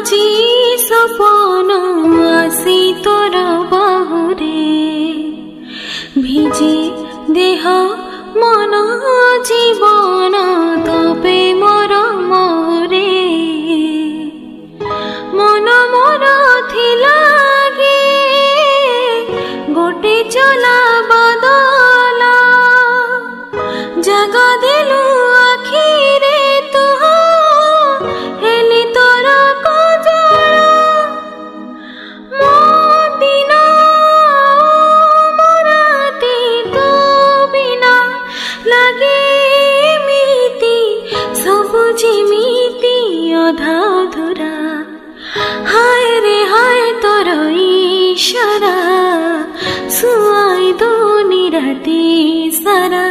আজি সপন আসি তোর বাহুরে, ভিজে দেহ মন জীবন তবে মোর মোরে। মন মোর থিলা গে গোটে চলা বদল, জাগা দেলু আখিরে তুহ হেলি তোর কজল। মো দিন মোরাতি তো বিনা লাগে এমিতি, সবু যেমিতি অধা অধুরা। হায় রে হায় তোর ইশারা, শুয়াই দো নিরাতি সারা।